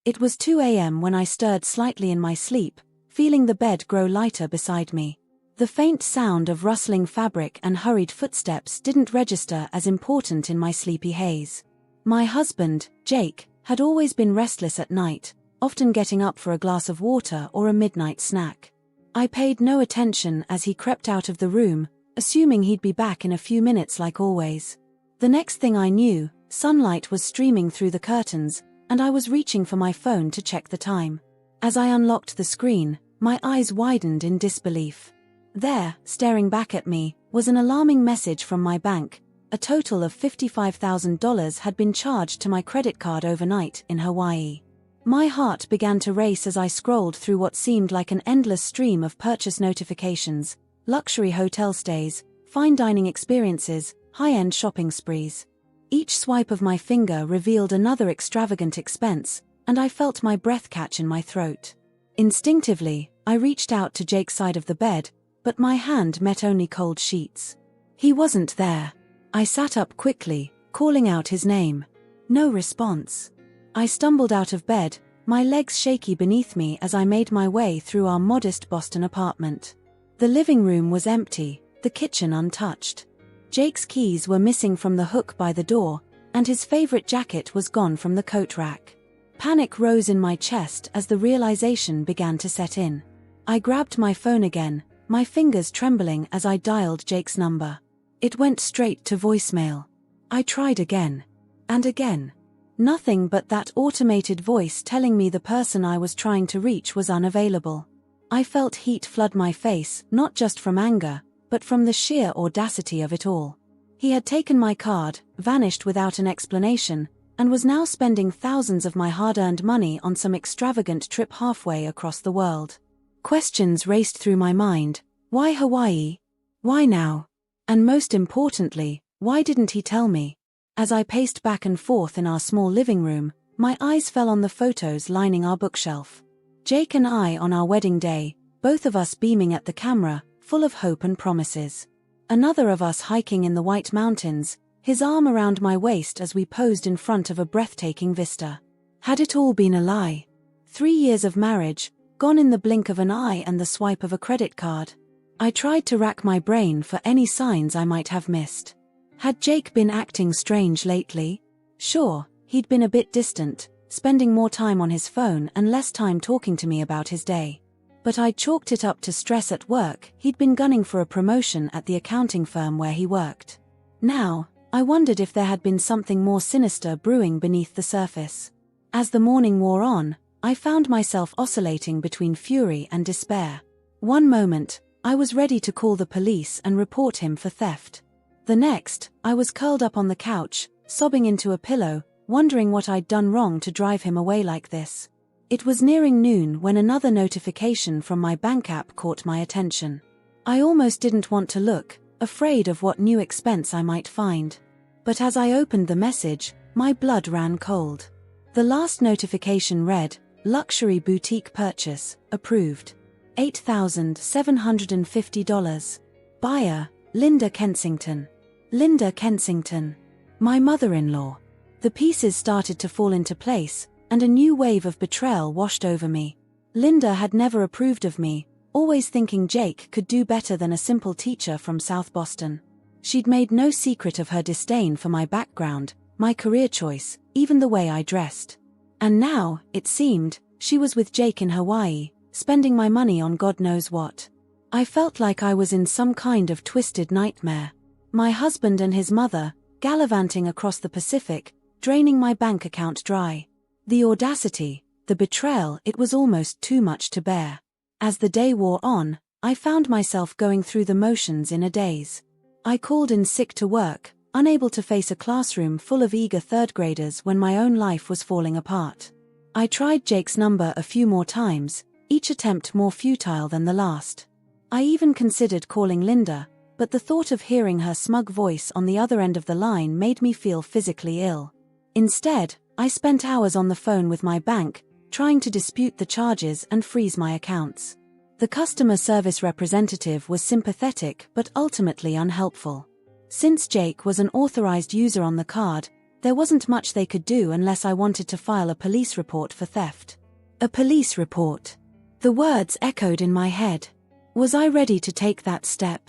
It was 2 a.m. when I stirred slightly in my sleep, feeling the bed grow lighter beside me. The faint sound of rustling fabric and hurried footsteps didn't register as important in my sleepy haze. My husband, Jake, had always been restless at night, often getting up for a glass of water or a midnight snack. I paid no attention as he crept out of the room, assuming he'd be back in a few minutes like always. The next thing I knew, sunlight was streaming through the curtains, and I was reaching for my phone to check the time. As I unlocked the screen, my eyes widened in disbelief. There, staring back at me, was an alarming message from my bank. A total of $55,000 had been charged to my credit card overnight in Hawaii. My heart began to race as I scrolled through what seemed like an endless stream of purchase notifications, luxury hotel stays, fine dining experiences, high-end shopping sprees. Each swipe of my finger revealed another extravagant expense, and I felt my breath catch in my throat. Instinctively, I reached out to Jake's side of the bed, but my hand met only cold sheets. He wasn't there. I sat up quickly, calling out his name. No response. I stumbled out of bed, my legs shaky beneath me as I made my way through our modest Boston apartment. The living room was empty, the kitchen untouched. Jake's keys were missing from the hook by the door, and his favorite jacket was gone from the coat rack. Panic rose in my chest as the realization began to set in. I grabbed my phone again, my fingers trembling as I dialed Jake's number. It went straight to voicemail. I tried again. And again. Nothing but that automated voice telling me the person I was trying to reach was unavailable. I felt heat flood my face, not just from anger, but from the sheer audacity of it all. He had taken my card, vanished without an explanation, and was now spending thousands of my hard-earned money on some extravagant trip halfway across the world. Questions raced through my mind. Why Hawaii? Why now? And most importantly, why didn't he tell me? As I paced back and forth in our small living room, my eyes fell on the photos lining our bookshelf. Jake and I on our wedding day, both of us beaming at the camera, full of hope and promises. Another of us hiking in the White Mountains, his arm around my waist as we posed in front of a breathtaking vista. Had it all been a lie? 3 years of marriage, gone in the blink of an eye and the swipe of a credit card. I tried to rack my brain for any signs I might have missed. Had Jake been acting strange lately? Sure, he'd been a bit distant, spending more time on his phone and less time talking to me about his day. But I chalked it up to stress at work. He'd been gunning for a promotion at the accounting firm where he worked. Now, I wondered if there had been something more sinister brewing beneath the surface. As the morning wore on, I found myself oscillating between fury and despair. One moment, I was ready to call the police and report him for theft. The next, I was curled up on the couch, sobbing into a pillow, wondering what I'd done wrong to drive him away like this. It was nearing noon when another notification from my bank app caught my attention. I almost didn't want to look, afraid of what new expense I might find. But as I opened the message, my blood ran cold. The last notification read, "Luxury boutique purchase, approved. $8,750. Buyer, Linda Kensington." Linda Kensington. My mother-in-law. The pieces started to fall into place, and a new wave of betrayal washed over me. Linda had never approved of me, always thinking Jake could do better than a simple teacher from South Boston. She'd made no secret of her disdain for my background, my career choice, even the way I dressed. And now, it seemed, she was with Jake in Hawaii, spending my money on God knows what. I felt like I was in some kind of twisted nightmare. My husband and his mother, gallivanting across the Pacific, draining my bank account dry. The audacity, the betrayal, it was almost too much to bear. As the day wore on, I found myself going through the motions in a daze. I called in sick to work, unable to face a classroom full of eager third graders when my own life was falling apart. I tried Jake's number a few more times, each attempt more futile than the last. I even considered calling Linda, but the thought of hearing her smug voice on the other end of the line made me feel physically ill. Instead, I spent hours on the phone with my bank, trying to dispute the charges and freeze my accounts. The customer service representative was sympathetic but ultimately unhelpful. Since Jake was an authorized user on the card, There wasn't much they could do unless I wanted to file a police report for theft. A police report. The words echoed in my head. Was I ready to take that step?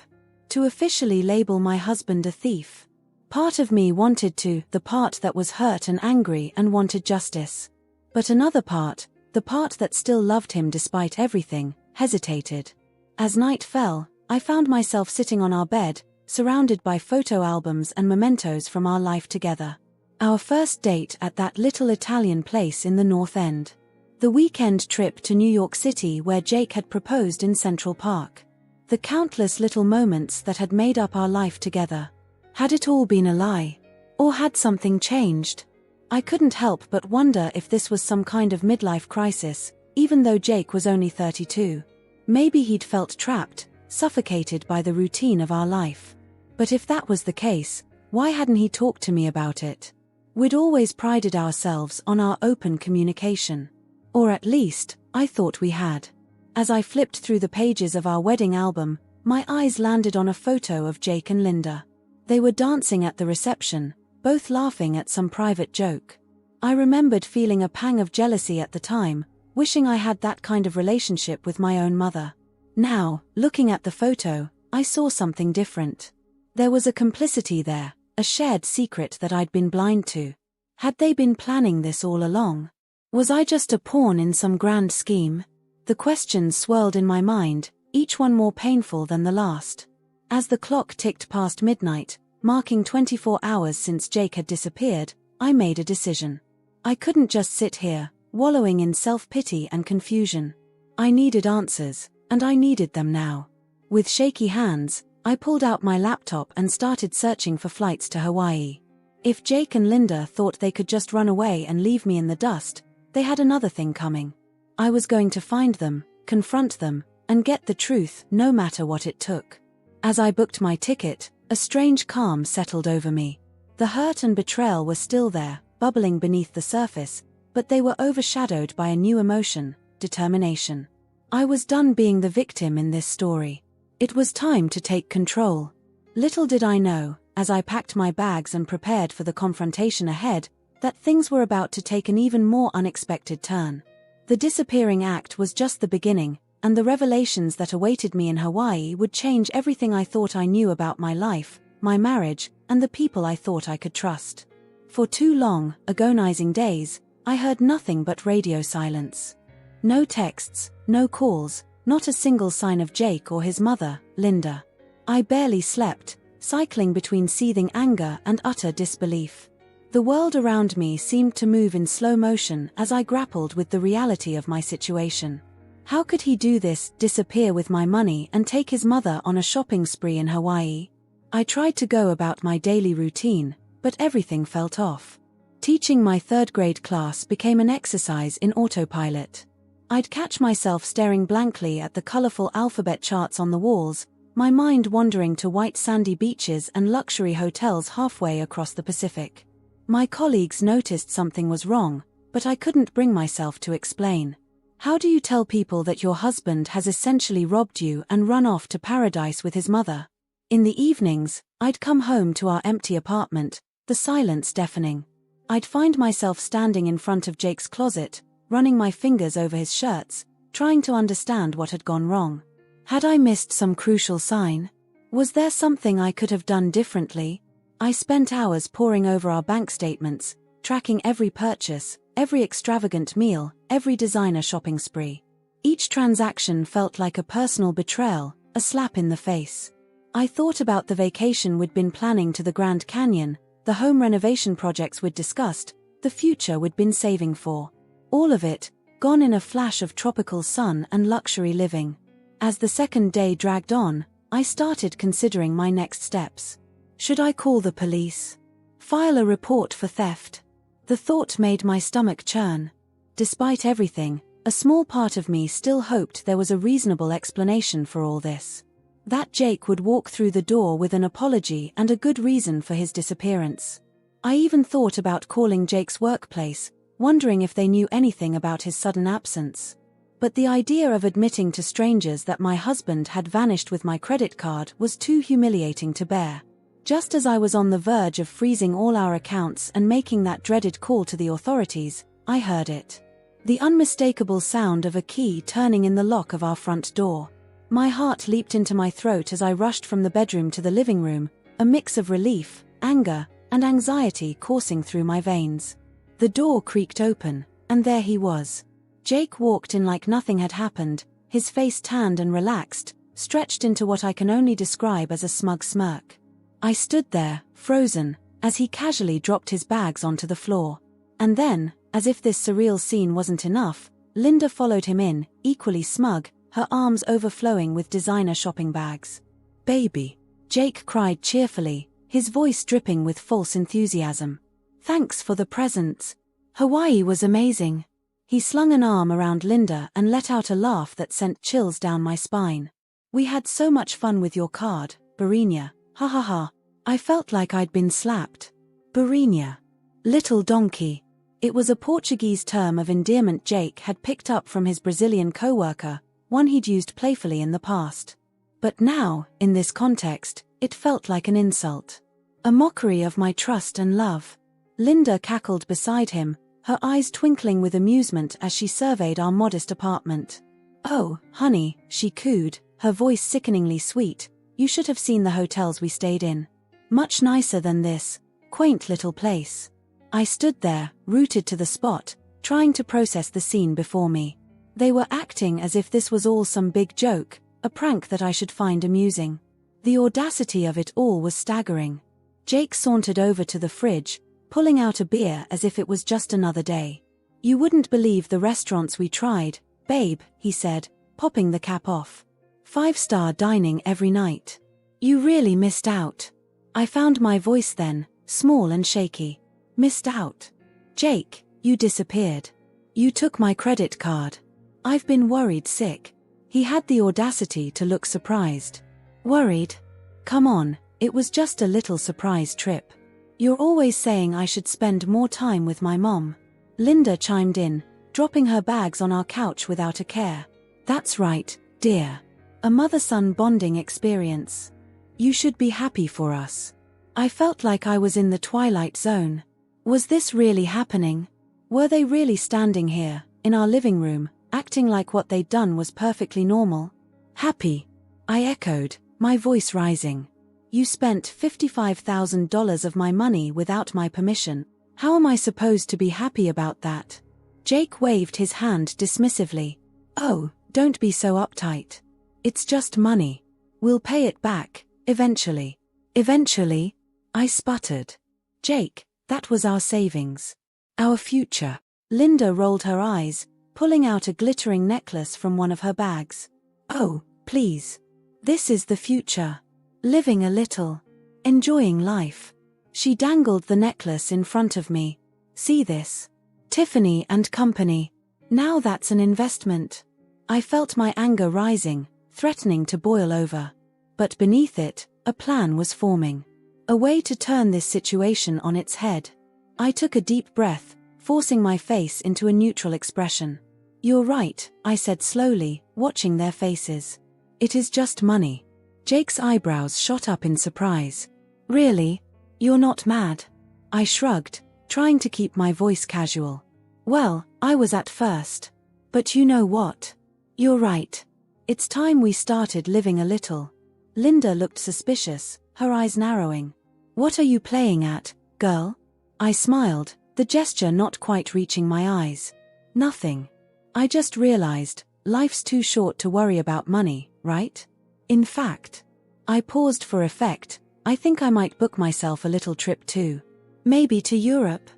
To officially label my husband a thief? Part of me wanted to, the part that was hurt and angry and wanted justice. But another part, the part that still loved him despite everything, hesitated. As night fell, I found myself sitting on our bed, surrounded by photo albums and mementos from our life together. Our first date at that little Italian place in the North End. The weekend trip to New York City where Jake had proposed in Central Park. The countless little moments that had made up our life together. Had it all been a lie? Or had something changed? I couldn't help but wonder if this was some kind of midlife crisis, even though Jake was only 32. Maybe he'd felt trapped, suffocated by the routine of our life. But if that was the case, why hadn't he talked to me about it? We'd always prided ourselves on our open communication. Or at least, I thought we had. As I flipped through the pages of our wedding album, my eyes landed on a photo of Jake and Linda. They were dancing at the reception, both laughing at some private joke. I remembered feeling a pang of jealousy at the time, wishing I had that kind of relationship with my own mother. Now, looking at the photo, I saw something different. There was a complicity there, a shared secret that I'd been blind to. Had they been planning this all along? Was I just a pawn in some grand scheme? The questions swirled in my mind, each one more painful than the last. As the clock ticked past midnight, marking 24 hours since Jake had disappeared, I made a decision. I couldn't just sit here, wallowing in self-pity and confusion. I needed answers, and I needed them now. With shaky hands, I pulled out my laptop and started searching for flights to Hawaii. If Jake and Linda thought they could just run away and leave me in the dust, they had another thing coming. I was going to find them, confront them, and get the truth, no matter what it took. As I booked my ticket, a strange calm settled over me. The hurt and betrayal were still there, bubbling beneath the surface, but they were overshadowed by a new emotion, determination. I was done being the victim in this story. It was time to take control. Little did I know, as I packed my bags and prepared for the confrontation ahead, that things were about to take an even more unexpected turn. The disappearing act was just the beginning, and the revelations that awaited me in Hawaii would change everything I thought I knew about my life, my marriage, and the people I thought I could trust. For 2 long, agonizing days, I heard nothing but radio silence. No texts, no calls, not a single sign of Jake or his mother, Linda. I barely slept, cycling between seething anger and utter disbelief. The world around me seemed to move in slow motion as I grappled with the reality of my situation. How could he do this, disappear with my money and take his mother on a shopping spree in Hawaii? I tried to go about my daily routine, but everything felt off. Teaching my 3rd grade class became an exercise in autopilot. I'd catch myself staring blankly at the colorful alphabet charts on the walls, my mind wandering to white sandy beaches and luxury hotels halfway across the Pacific. My colleagues noticed something was wrong, but I couldn't bring myself to explain. How do you tell people that your husband has essentially robbed you and run off to paradise with his mother? In the evenings, I'd come home to our empty apartment, the silence deafening. I'd find myself standing in front of Jake's closet, running my fingers over his shirts, trying to understand what had gone wrong. Had I missed some crucial sign? Was there something I could have done differently? I spent hours poring over our bank statements, tracking every purchase, every extravagant meal, every designer shopping spree. Each transaction felt like a personal betrayal, a slap in the face. I thought about the vacation we'd been planning to the Grand Canyon, the home renovation projects we'd discussed, the future we'd been saving for. All of it, gone in a flash of tropical sun and luxury living. As the second day dragged on, I started considering my next steps. Should I call the police? File a report for theft? The thought made my stomach churn. Despite everything, a small part of me still hoped there was a reasonable explanation for all this. That Jake would walk through the door with an apology and a good reason for his disappearance. I even thought about calling Jake's workplace, wondering if they knew anything about his sudden absence. But the idea of admitting to strangers that my husband had vanished with my credit card was too humiliating to bear. Just as I was on the verge of freezing all our accounts and making that dreaded call to the authorities, I heard it. The unmistakable sound of a key turning in the lock of our front door. My heart leaped into my throat as I rushed from the bedroom to the living room, a mix of relief, anger, and anxiety coursing through my veins. The door creaked open, and there he was. Jake walked in like nothing had happened, his face tanned and relaxed, stretched into what I can only describe as a smug smirk. I stood there, frozen, as he casually dropped his bags onto the floor. And then, as if this surreal scene wasn't enough, Linda followed him in, equally smug, her arms overflowing with designer shopping bags. "Baby," Jake cried cheerfully, his voice dripping with false enthusiasm. "Thanks for the presents. Hawaii was amazing." He slung an arm around Linda and let out a laugh that sent chills down my spine. "We had so much fun with your card, Barinia. Ha ha ha." I felt like I'd been slapped. Barinia. Little donkey. It was a Portuguese term of endearment Jake had picked up from his Brazilian co-worker, one he'd used playfully in the past. But now, in this context, it felt like an insult. A mockery of my trust and love. Linda cackled beside him, her eyes twinkling with amusement as she surveyed our modest apartment. "Oh, honey," she cooed, her voice sickeningly sweet, "you should have seen the hotels we stayed in. Much nicer than this quaint little place." I stood there, rooted to the spot, trying to process the scene before me. They were acting as if this was all some big joke, a prank that I should find amusing. The audacity of it all was staggering. Jake sauntered over to the fridge, pulling out a beer as if it was just another day. "You wouldn't believe the restaurants we tried, babe," he said, popping the cap off. "Five-star dining every night. You really missed out." I found my voice then, small and shaky. "Missed out? Jake, you disappeared. You took my credit card. I've been worried sick." He had the audacity to look surprised. "Worried? Come on, it was just a little surprise trip. You're always saying I should spend more time with my mom." Linda chimed in, dropping her bags on our couch without a care. "That's right, dear. A mother-son bonding experience. You should be happy for us." I felt like I was in the Twilight Zone. Was this really happening? Were they really standing here, in our living room, acting like what they'd done was perfectly normal? "Happy?" I echoed, my voice rising. "You spent $55,000 of my money without my permission. How am I supposed to be happy about that?" Jake waved his hand dismissively. "Oh, don't be so uptight. It's just money. We'll pay it back, eventually." "Eventually?" I sputtered. "Jake, that was our savings. Our future." Linda rolled her eyes, pulling out a glittering necklace from one of her bags. "Oh, please. This is the future. Living a little. Enjoying life." She dangled the necklace in front of me. "See this? Tiffany & Company. Now that's an investment." I felt my anger rising, threatening to boil over. But beneath it, a plan was forming. A way to turn this situation on its head. I took a deep breath, forcing my face into a neutral expression. "You're right," I said slowly, watching their faces. "It is just money." Jake's eyebrows shot up in surprise. "Really? You're not mad?" I shrugged, trying to keep my voice casual. "Well, I was at first. But you know what? You're right. It's time we started living a little." Linda looked suspicious, her eyes narrowing. "What are you playing at, girl?" I smiled, the gesture not quite reaching my eyes. "Nothing. I just realized, life's too short to worry about money, right? In fact." I paused for effect. "I think I might book myself a little trip too. Maybe to Europe.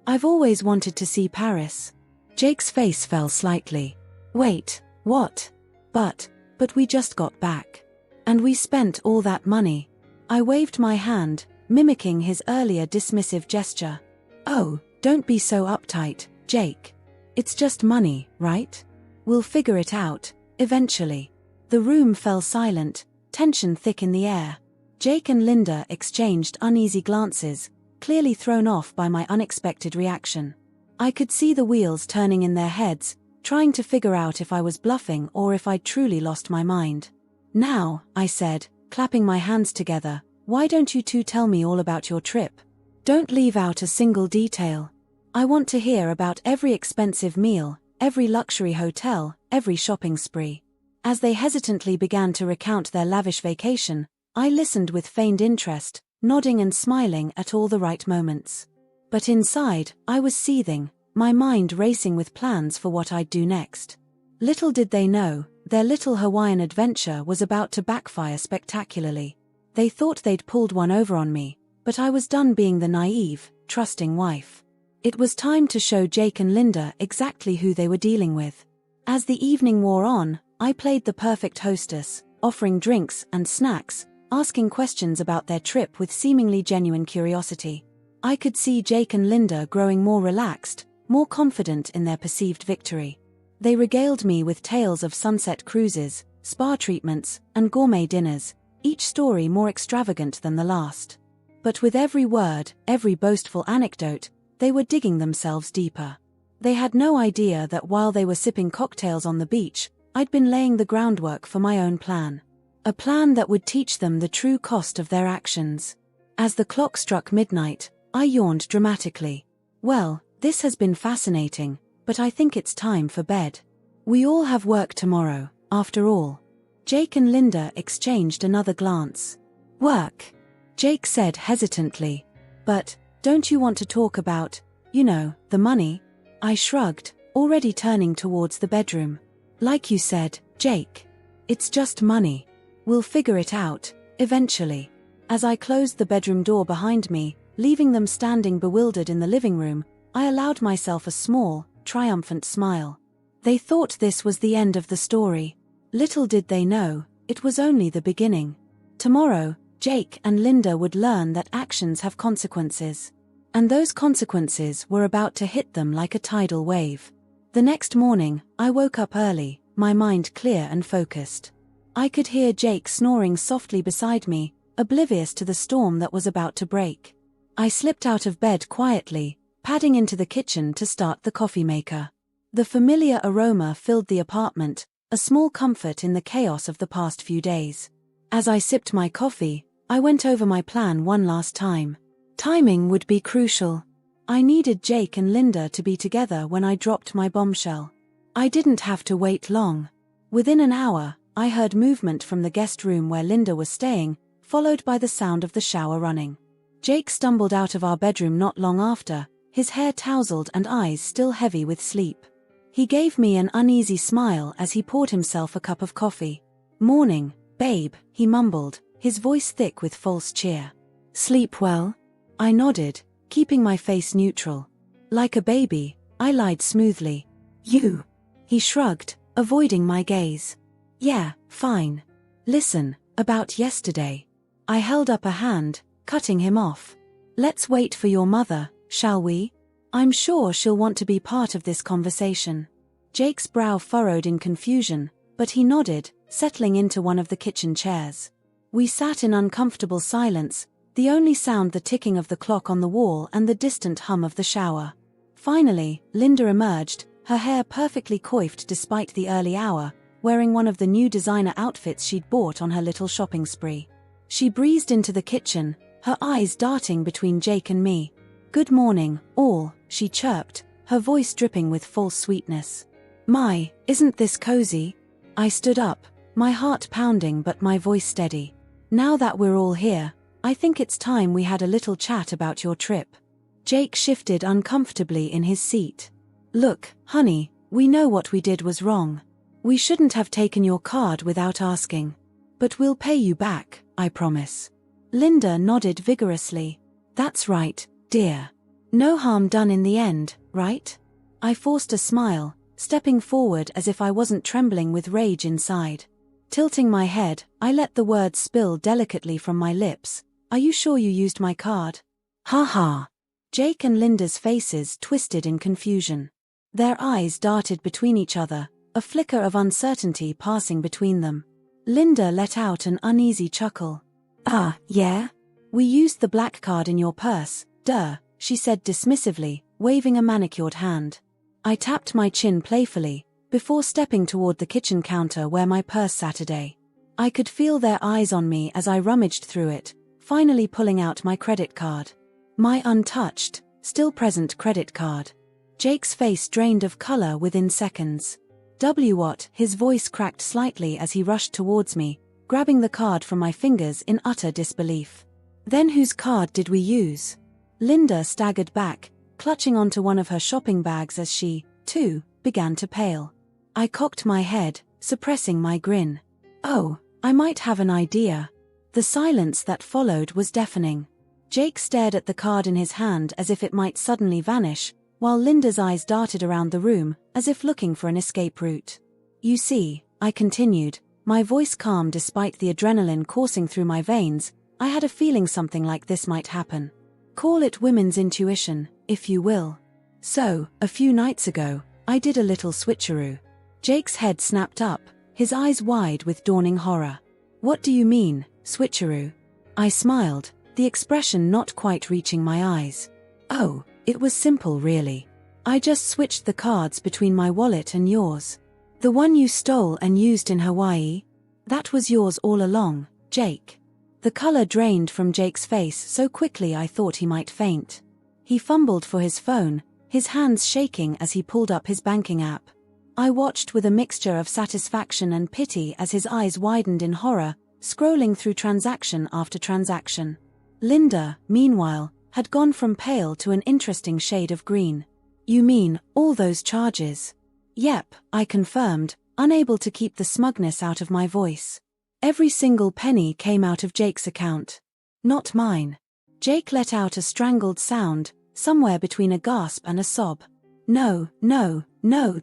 I've always wanted to see Paris." Jake's face fell slightly. "Wait, what? But we just got back. And we spent all that money." I waved my hand, mimicking his earlier dismissive gesture. "Oh, don't be so uptight, Jake. It's just money, right? We'll figure it out, eventually." The room fell silent, tension thick in the air. Jake and Linda exchanged uneasy glances, clearly thrown off by my unexpected reaction. I could see the wheels turning in their heads, trying to figure out if I was bluffing or if I'd truly lost my mind. "Now," I said, clapping my hands together, Why don't you two tell me all about your trip? Don't leave out a single detail. I want to hear about every expensive meal, every luxury hotel, every shopping spree." As they hesitantly began to recount their lavish vacation, I listened with feigned interest, nodding and smiling at all the right moments. But inside, I was seething, my mind racing with plans for what I'd do next. Little did they know, their little Hawaiian adventure was about to backfire spectacularly. They thought they'd pulled one over on me, but I was done being the naive, trusting wife. It was time to show Jake and Linda exactly who they were dealing with. As the evening wore on, I played the perfect hostess, offering drinks and snacks, asking questions about their trip with seemingly genuine curiosity. I could see Jake and Linda growing more relaxed, more confident in their perceived victory. They regaled me with tales of sunset cruises, spa treatments, and gourmet dinners, each story more extravagant than the last. But with every word, every boastful anecdote, they were digging themselves deeper. They had no idea that while they were sipping cocktails on the beach, I'd been laying the groundwork for my own plan. A plan that would teach them the true cost of their actions. As the clock struck midnight, I yawned dramatically. Well, this has been fascinating, but I think it's time for bed. We all have work tomorrow, after all. Jake and Linda exchanged another glance. Work? Jake said hesitantly. But, don't you want to talk about, the money? I shrugged, already turning towards the bedroom. Like you said, Jake. It's just money. We'll figure it out, eventually. As I closed the bedroom door behind me, leaving them standing bewildered in the living room, I allowed myself a small, triumphant smile. They thought this was the end of the story. Little did they know, it was only the beginning. Tomorrow, Jake and Linda would learn that actions have consequences. And those consequences were about to hit them like a tidal wave. The next morning, I woke up early, my mind clear and focused. I could hear Jake snoring softly beside me, oblivious to the storm that was about to break. I slipped out of bed quietly, padding into the kitchen to start the coffee maker. The familiar aroma filled the apartment, a small comfort in the chaos of the past few days. As I sipped my coffee, I went over my plan one last time. Timing would be crucial. I needed Jake and Linda to be together when I dropped my bombshell. I didn't have to wait long. Within an hour, I heard movement from the guest room where Linda was staying, followed by the sound of the shower running. Jake stumbled out of our bedroom not long after, his hair tousled and eyes still heavy with sleep. He gave me an uneasy smile as he poured himself a cup of coffee. "Morning, babe," he mumbled, his voice thick with false cheer. "Sleep well?" I nodded, keeping my face neutral. Like a baby, I lied smoothly. "You?" He shrugged, avoiding my gaze. "Yeah, fine. Listen, about yesterday." I held up a hand, cutting him off. "Let's wait for your mother, shall we? I'm sure she'll want to be part of this conversation." Jake's brow furrowed in confusion, but he nodded, settling into one of the kitchen chairs. We sat in uncomfortable silence, the only sound the ticking of the clock on the wall and the distant hum of the shower. Finally, Linda emerged, her hair perfectly coiffed despite the early hour, wearing one of the new designer outfits she'd bought on her little shopping spree. She breezed into the kitchen, her eyes darting between Jake and me. "Good morning, all," she chirped, her voice dripping with false sweetness. "My, isn't this cozy?" I stood up, my heart pounding but my voice steady. "Now that we're all here, I think it's time we had a little chat about your trip." Jake shifted uncomfortably in his seat. "Look, honey, we know what we did was wrong. We shouldn't have taken your card without asking. But we'll pay you back, I promise." Linda nodded vigorously. "That's right, dear. No harm done in the end, right?" I forced a smile, stepping forward as if I wasn't trembling with rage inside. Tilting my head, I let the words spill delicately from my lips. "Are you sure you used my card?" "Ha ha." Jake and Linda's faces twisted in confusion. Their eyes darted between each other, a flicker of uncertainty passing between them. Linda let out an uneasy chuckle. "Ah, yeah? We used the black card in your purse, duh," she said dismissively, waving a manicured hand. I tapped my chin playfully, before stepping toward the kitchen counter where my purse sat today. I could feel their eyes on me as I rummaged through it, finally pulling out my credit card. My untouched, still present credit card. Jake's face drained of color within seconds. What? His voice cracked slightly as he rushed towards me, grabbing the card from my fingers in utter disbelief. Then whose card did we use? Linda staggered back, clutching onto one of her shopping bags as she, too, began to pale. I cocked my head, suppressing my grin. Oh, I might have an idea. The silence that followed was deafening. Jake stared at the card in his hand as if it might suddenly vanish, while Linda's eyes darted around the room, as if looking for an escape route. You see, I continued, my voice calm despite the adrenaline coursing through my veins. I had a feeling something like this might happen. Call it women's intuition, if you will. So, a few nights ago, I did a little switcheroo. Jake's head snapped up, his eyes wide with dawning horror. What do you mean, switcheroo? I smiled, the expression not quite reaching my eyes. Oh, it was simple really. I just switched the cards between my wallet and yours. The one you stole and used in Hawaii? That was yours all along, Jake. The color drained from Jake's face so quickly I thought he might faint. He fumbled for his phone, his hands shaking as he pulled up his banking app. I watched with a mixture of satisfaction and pity as his eyes widened in horror, scrolling through transaction after transaction. Linda, meanwhile, had gone from pale to an interesting shade of green. You mean, all those charges? Yep, I confirmed, unable to keep the smugness out of my voice. Every single penny came out of Jake's account. Not mine. Jake let out a strangled sound, somewhere between a gasp and a sob. No,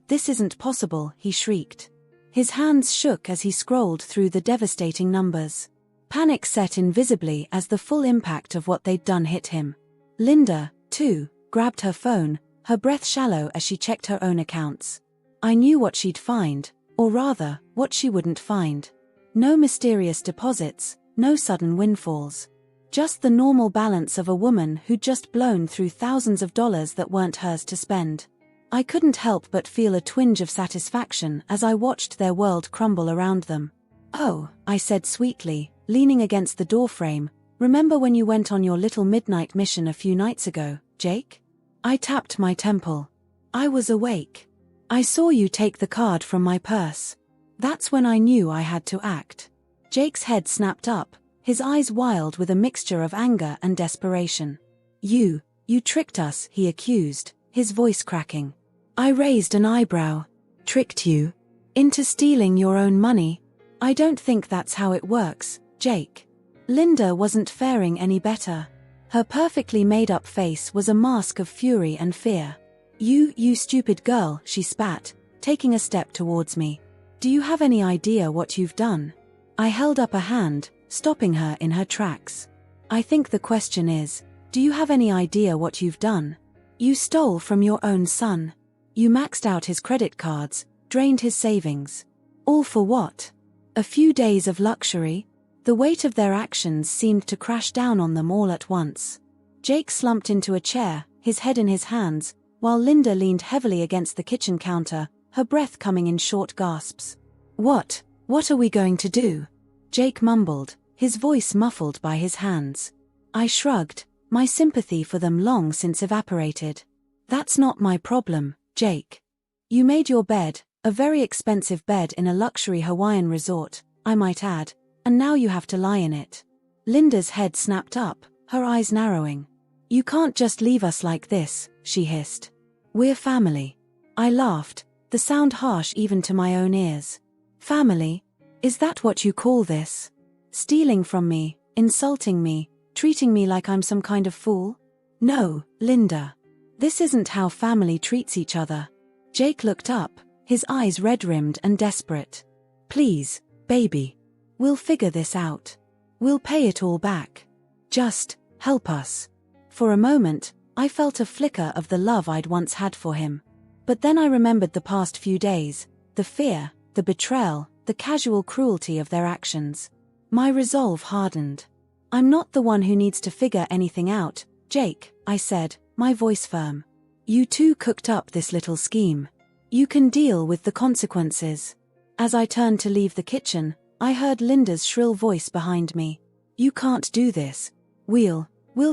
this isn't possible, he shrieked. His hands shook as he scrolled through the devastating numbers. Panic set in visibly as the full impact of what they'd done hit him. Linda, too, grabbed her phone, her breath shallow as she checked her own accounts. I knew what she'd find, or rather, what she wouldn't find. No mysterious deposits, no sudden windfalls. Just the normal balance of a woman who'd just blown through thousands of dollars that weren't hers to spend. I couldn't help but feel a twinge of satisfaction as I watched their world crumble around them. Oh, I said sweetly, leaning against the doorframe, remember when you went on your little midnight mission a few nights ago, Jake? I tapped my temple. I was awake. I saw you take the card from my purse. That's when I knew I had to act. Jake's head snapped up, his eyes wild with a mixture of anger and desperation. You tricked us, he accused, his voice cracking. I raised an eyebrow. Tricked you? Into stealing your own money? I don't think that's how it works, Jake. Linda wasn't faring any better. Her perfectly made-up face was a mask of fury and fear. You stupid girl, she spat, taking a step towards me. Do you have any idea what you've done? I held up a hand, stopping her in her tracks. I think the question is, do you have any idea what you've done? You stole from your own son. You maxed out his credit cards, drained his savings. All for what? A few days of luxury? The weight of their actions seemed to crash down on them all at once. Jake slumped into a chair, his head in his hands, while Linda leaned heavily against the kitchen counter, her breath coming in short gasps. What are we going to do? Jake mumbled, his voice muffled by his hands. I shrugged, my sympathy for them long since evaporated. That's not my problem, Jake. You made your bed, a very expensive bed in a luxury Hawaiian resort, I might add, and now you have to lie in it. Linda's head snapped up, her eyes narrowing. You can't just leave us like this, she hissed. We're family. I laughed, the sound harsh even to my own ears. Family? Is that what you call this? Stealing from me, insulting me, treating me like I'm some kind of fool? No, Linda. This isn't how family treats each other. Jake looked up, his eyes red-rimmed and desperate. Please, baby. We'll figure this out. We'll pay it all back. Just, help us. For a moment, I felt a flicker of the love I'd once had for him. But then I remembered the past few days, the fear, the betrayal, the casual cruelty of their actions. My resolve hardened. I'm not the one who needs to figure anything out, Jake, I said, my voice firm. You two cooked up this little scheme. You can deal with the consequences. As I turned to leave the kitchen, I heard Linda's shrill voice behind me. You can't do this. We'll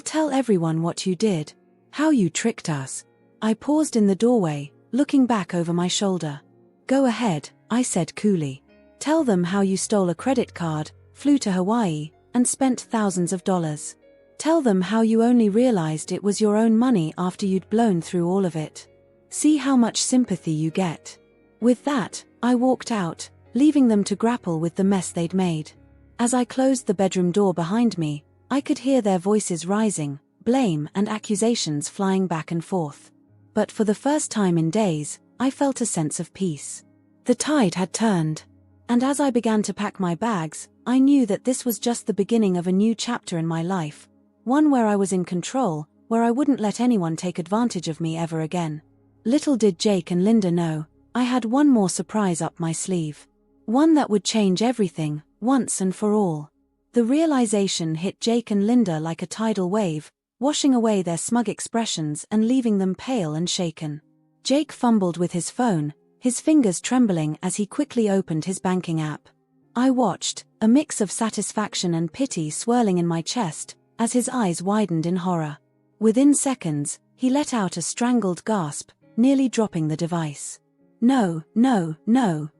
tell everyone what you did. How you tricked us. I paused in the doorway, looking back over my shoulder. Go ahead, I said coolly. Tell them how you stole a credit card, flew to Hawaii, and spent thousands of dollars. Tell them how you only realized it was your own money after you'd blown through all of it. See how much sympathy you get. With that, I walked out, leaving them to grapple with the mess they'd made. As I closed the bedroom door behind me, I could hear their voices rising, blame and accusations flying back and forth. But for the first time in days, I felt a sense of peace. The tide had turned. And as I began to pack my bags, I knew that this was just the beginning of a new chapter in my life. One where I was in control, where I wouldn't let anyone take advantage of me ever again. Little did Jake and Linda know, I had one more surprise up my sleeve. One that would change everything, once and for all. The realization hit Jake and Linda like a tidal wave, washing away their smug expressions and leaving them pale and shaken. Jake fumbled with his phone, his fingers trembling as he quickly opened his banking app. I watched, a mix of satisfaction and pity swirling in my chest, as his eyes widened in horror. Within seconds, he let out a strangled gasp, nearly dropping the device. No,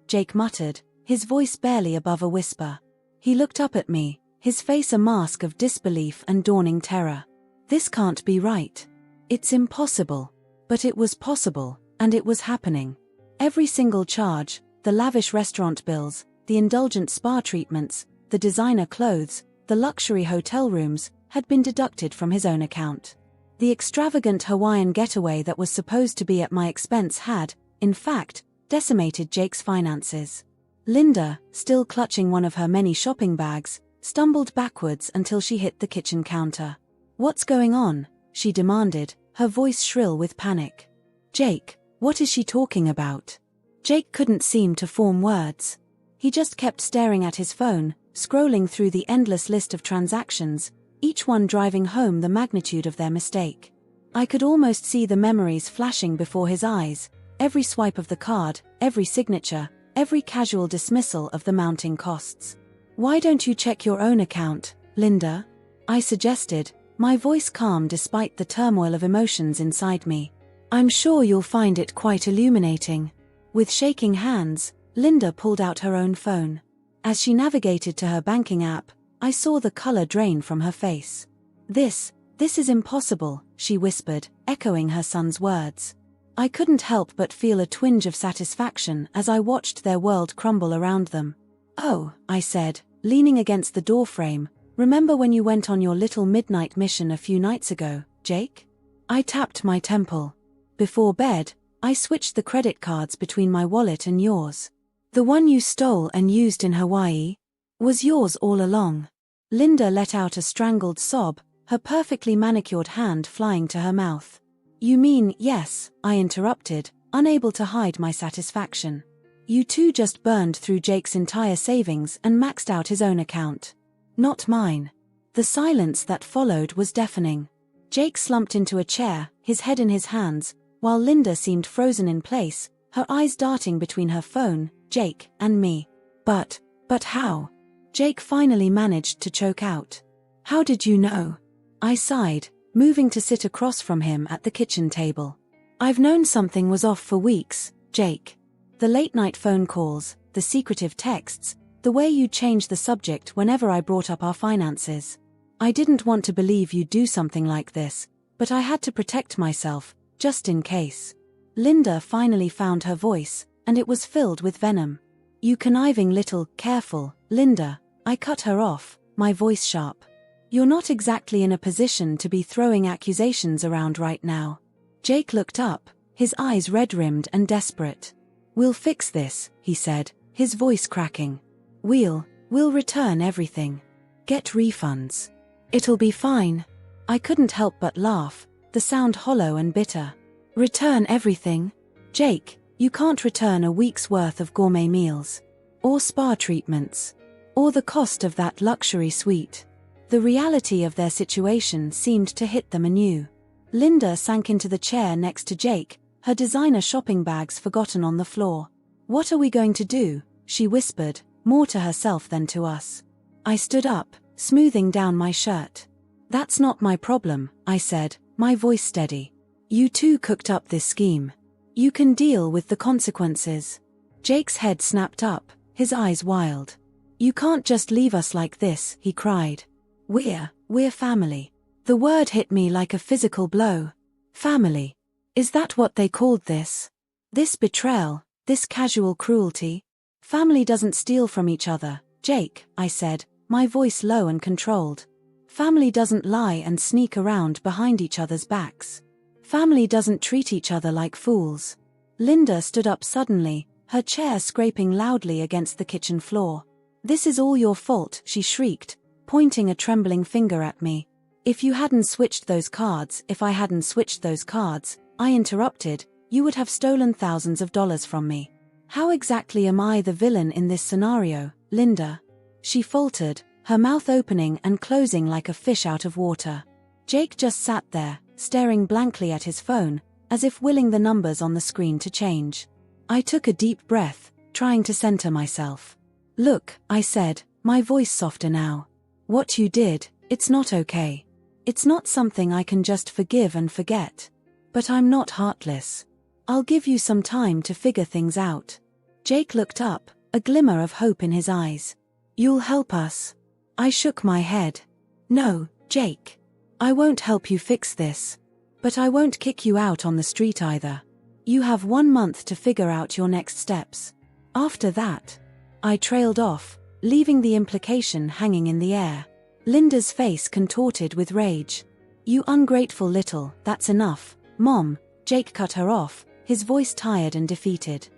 Jake muttered, his voice barely above a whisper. He looked up at me, his face a mask of disbelief and dawning terror. This can't be right. It's impossible. But it was possible, and it was happening. Every single charge, the lavish restaurant bills, the indulgent spa treatments, the designer clothes, the luxury hotel rooms, had been deducted from his own account. The extravagant Hawaiian getaway that was supposed to be at my expense had, in fact, decimated Jake's finances. Linda, still clutching one of her many shopping bags, stumbled backwards until she hit the kitchen counter. What's going on? She demanded, her voice shrill with panic. Jake, what is she talking about? Jake couldn't seem to form words. He just kept staring at his phone, scrolling through the endless list of transactions, each one driving home the magnitude of their mistake. I could almost see the memories flashing before his eyes, every swipe of the card, every signature, every casual dismissal of the mounting costs. Why don't you check your own account, Linda? I suggested, my voice calm despite the turmoil of emotions inside me. I'm sure you'll find it quite illuminating. With shaking hands, Linda pulled out her own phone. As she navigated to her banking app, I saw the color drain from her face. This is impossible, she whispered, echoing her son's words. I couldn't help but feel a twinge of satisfaction as I watched their world crumble around them. Oh, I said, leaning against the doorframe, remember when you went on your little midnight mission a few nights ago, Jake? I tapped my temple. Before bed, I switched the credit cards between my wallet and yours. The one you stole and used in Hawaii was yours all along. Linda let out a strangled sob, her perfectly manicured hand flying to her mouth. You mean, yes, I interrupted, unable to hide my satisfaction. You two just burned through Jake's entire savings and maxed out his own account. Not mine. The silence that followed was deafening. Jake slumped into a chair, his head in his hands, while Linda seemed frozen in place, her eyes darting between her phone, Jake, and me. But how? Jake finally managed to choke out. How did you know? I sighed, moving to sit across from him at the kitchen table. I've known something was off for weeks, Jake. The late-night phone calls, the secretive texts, the way you changed the subject whenever I brought up our finances. I didn't want to believe you'd do something like this, but I had to protect myself, just in case. Linda finally found her voice, and it was filled with venom. You conniving little, careful, Linda, I cut her off, my voice sharp. You're not exactly in a position to be throwing accusations around right now. Jake looked up, his eyes red-rimmed and desperate. We'll fix this, he said, his voice cracking. We'll return everything. Get refunds. It'll be fine. I couldn't help but laugh, the sound hollow and bitter. Return everything? Jake, you can't return a week's worth of gourmet meals. Or spa treatments. Or the cost of that luxury suite. The reality of their situation seemed to hit them anew. Linda sank into the chair next to Jake, her designer shopping bags forgotten on the floor. What are we going to do? She whispered, more to herself than to us. I stood up, smoothing down my shirt. "That's not my problem," I said, my voice steady. "You two cooked up this scheme. You can deal with the consequences." Jake's head snapped up, his eyes wild. "You can't just leave us like this," he cried. We're family." The word hit me like a physical blow. Family. Is that what they called this? This betrayal, this casual cruelty? "Family doesn't steal from each other, Jake," I said, my voice low and controlled. "Family doesn't lie and sneak around behind each other's backs. Family doesn't treat each other like fools." Linda stood up suddenly, her chair scraping loudly against the kitchen floor. "This is all your fault," she shrieked, pointing a trembling finger at me. If I hadn't switched those cards," I interrupted, "you would have stolen thousands of dollars from me. How exactly am I the villain in this scenario, Linda?" She faltered, her mouth opening and closing like a fish out of water. Jake just sat there, staring blankly at his phone, as if willing the numbers on the screen to change. I took a deep breath, trying to center myself. "Look," I said, my voice softer now. "What you did, it's not okay. It's not something I can just forgive and forget. But I'm not heartless. I'll give you some time to figure things out." Jake looked up, a glimmer of hope in his eyes. "You'll help us?" I shook my head. "No, Jake. I won't help you fix this. But I won't kick you out on the street either. You have 1 month to figure out your next steps. After that..." I trailed off, leaving the implication hanging in the air. Linda's face contorted with rage. "You ungrateful little..." "That's enough, Mom," Jake cut her off, his voice tired and defeated.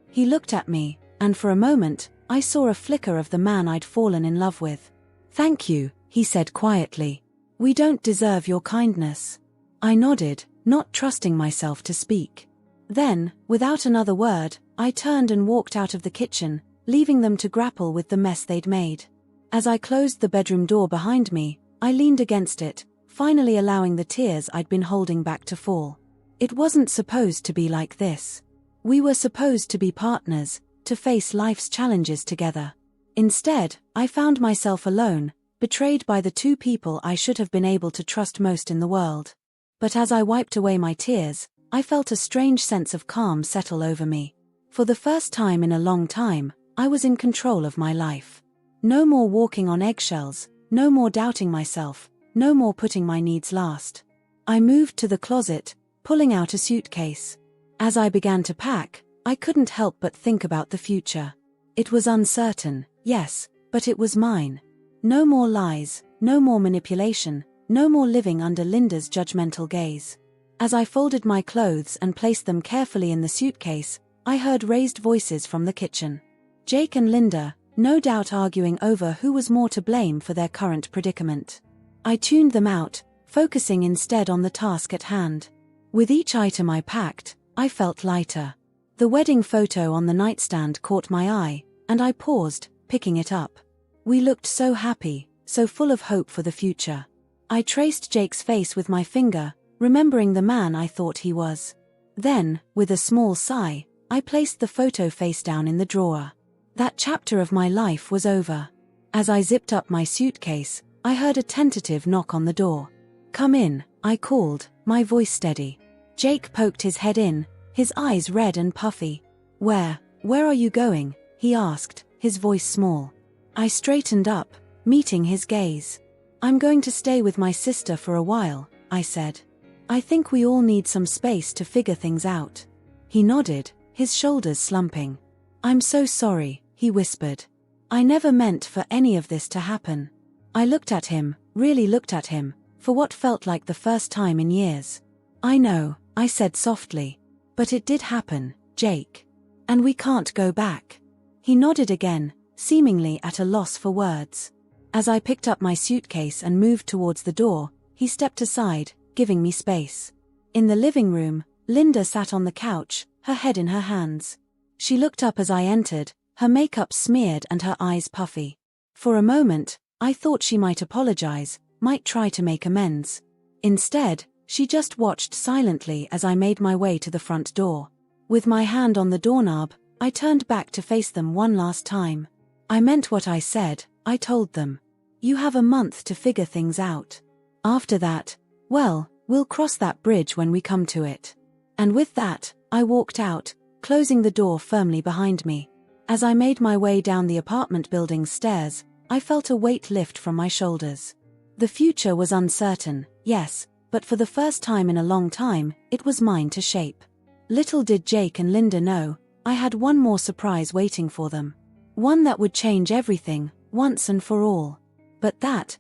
He looked at me, and for a moment, I saw a flicker of the man I'd fallen in love with. "Thank you," he said quietly. "We don't deserve your kindness." I nodded, not trusting myself to speak. Then, without another word, I turned and walked out of the kitchen, leaving them to grapple with the mess they'd made. As I closed the bedroom door behind me, I leaned against it, finally allowing the tears I'd been holding back to fall. It wasn't supposed to be like this. We were supposed to be partners, to face life's challenges together. Instead, I found myself alone, betrayed by the two people I should have been able to trust most in the world. But as I wiped away my tears, I felt a strange sense of calm settle over me. For the first time in a long time, I was in control of my life. No more walking on eggshells, no more doubting myself, no more putting my needs last. I moved to the closet, pulling out a suitcase. As I began to pack, I couldn't help but think about the future. It was uncertain, yes, but it was mine. No more lies, no more manipulation, no more living under Linda's judgmental gaze. As I folded my clothes and placed them carefully in the suitcase, I heard raised voices from the kitchen. Jake and Linda, no doubt arguing over who was more to blame for their current predicament. I tuned them out, focusing instead on the task at hand. With each item I packed, I felt lighter. The wedding photo on the nightstand caught my eye, and I paused, picking it up. We looked so happy, so full of hope for the future. I traced Jake's face with my finger, remembering the man I thought he was. Then, with a small sigh, I placed the photo face down in the drawer. That chapter of my life was over. As I zipped up my suitcase, I heard a tentative knock on the door. "Come in," I called, my voice steady. Jake poked his head in, his eyes red and puffy. Where are you going?" he asked, his voice small. I straightened up, meeting his gaze. "I'm going to stay with my sister for a while," I said. "I think we all need some space to figure things out." He nodded, his shoulders slumping. "I'm so sorry," he whispered. "I never meant for any of this to happen." I looked at him, really looked at him, for what felt like the first time in years. "I know," I said softly. "But it did happen, Jake. And we can't go back." He nodded again, seemingly at a loss for words. As I picked up my suitcase and moved towards the door, he stepped aside, giving me space. In the living room, Linda sat on the couch, her head in her hands. She looked up as I entered, her makeup smeared and her eyes puffy. For a moment, I thought she might apologize, might try to make amends. Instead, she just watched silently as I made my way to the front door. With my hand on the doorknob, I turned back to face them one last time. I meant what I said, I told them. You have a month to figure things out. After that, well, we'll cross that bridge when we come to it. And with that, I walked out, closing the door firmly behind me. As I made my way down the apartment building's stairs, I felt a weight lift from my shoulders. The future was uncertain, yes, but for the first time in a long time, it was mine to shape. Little did Jake and Linda know, I had one more surprise waiting for them. One that would change everything, once and for all. But that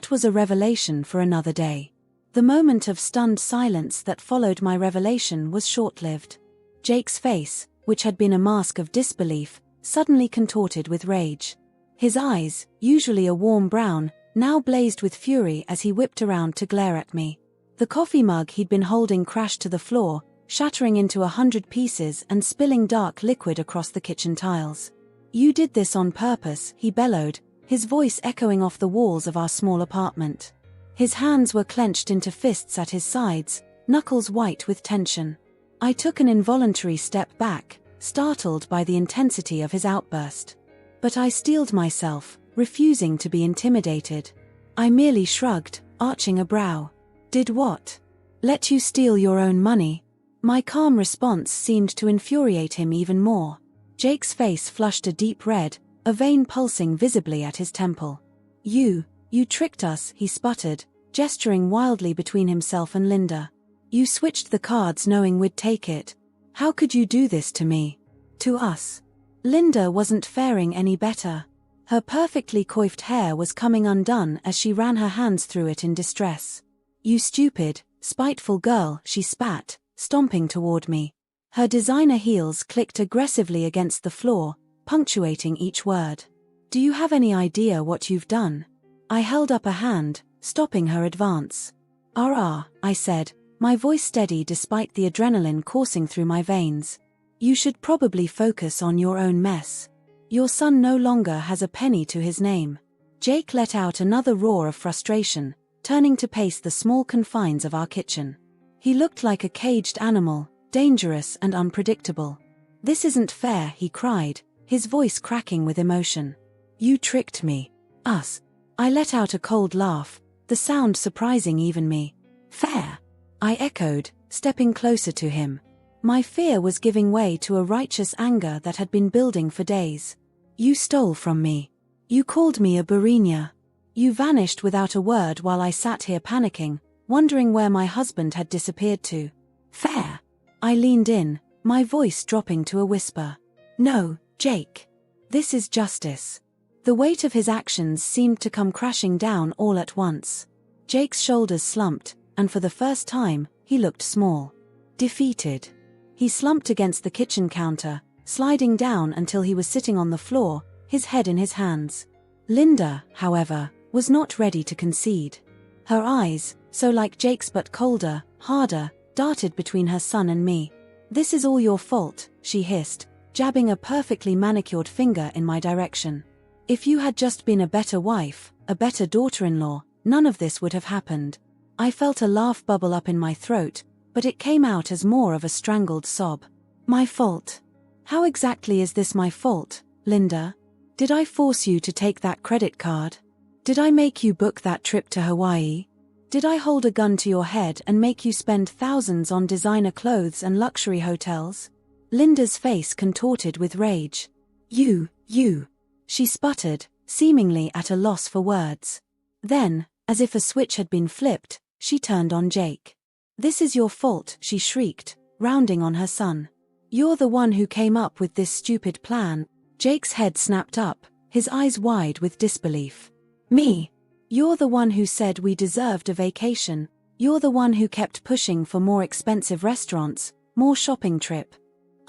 was a revelation for another day. The moment of stunned silence that followed my revelation was short-lived. Jake's face, which had been a mask of disbelief, suddenly contorted with rage. His eyes, usually a warm brown, now blazed with fury as he whipped around to glare at me. The coffee mug he'd been holding crashed to the floor, shattering into 100 pieces and spilling dark liquid across the kitchen tiles. "You did this on purpose," he bellowed, his voice echoing off the walls of our small apartment. His hands were clenched into fists at his sides, knuckles white with tension. I took an involuntary step back, startled by the intensity of his outburst. But I steeled myself, refusing to be intimidated. I merely shrugged, arching a brow. "Did what? Let you steal your own money?" My calm response seemed to infuriate him even more. Jake's face flushed a deep red, a vein pulsing visibly at his temple. You tricked us," he sputtered, gesturing wildly between himself and Linda. "You switched the cards knowing we'd take it. How could you do this to me? To us?" Linda wasn't faring any better. Her perfectly coiffed hair was coming undone as she ran her hands through it in distress. "You stupid, spiteful girl," she spat, stomping toward me. Her designer heels clicked aggressively against the floor, punctuating each word. "Do you have any idea what you've done?" I held up a hand, stopping her advance. I said, my voice steady despite the adrenaline coursing through my veins. "You should probably focus on your own mess. Your son no longer has a penny to his name." Jake let out another roar of frustration, turning to pace the small confines of our kitchen. He looked like a caged animal, dangerous and unpredictable. "This isn't fair," he cried, his voice cracking with emotion. "You tricked me. Us." I let out a cold laugh, the sound surprising even me. "Fair?" I echoed, stepping closer to him. My fear was giving way to a righteous anger that had been building for days. "You stole from me. You called me a Barinya. You vanished without a word while I sat here panicking, wondering where my husband had disappeared to." "Fair?" I leaned in, my voice dropping to a whisper. "No, Jake. This is justice." The weight of his actions seemed to come crashing down all at once. Jake's shoulders slumped, and for the first time, he looked small. Defeated. He slumped against the kitchen counter, sliding down until he was sitting on the floor, his head in his hands. Linda, however, was not ready to concede. Her eyes, so like Jake's but colder, harder, darted between her son and me. "This is all your fault," she hissed, jabbing a perfectly manicured finger in my direction. "If you had just been a better wife, a better daughter-in-law, none of this would have happened." I felt a laugh bubble up in my throat, but it came out as more of a strangled sob. "My fault? How exactly is this my fault, Linda? Did I force you to take that credit card? Did I make you book that trip to Hawaii? Did I hold a gun to your head and make you spend thousands on designer clothes and luxury hotels?" Linda's face contorted with rage. You. She sputtered, seemingly at a loss for words. Then, as if a switch had been flipped, she turned on Jake. "This is your fault," she shrieked, rounding on her son. "You're the one who came up with this stupid plan." Jake's head snapped up, his eyes wide with disbelief. "Me? You're the one who said we deserved a vacation. You're the one who kept pushing for more expensive restaurants, more shopping trip."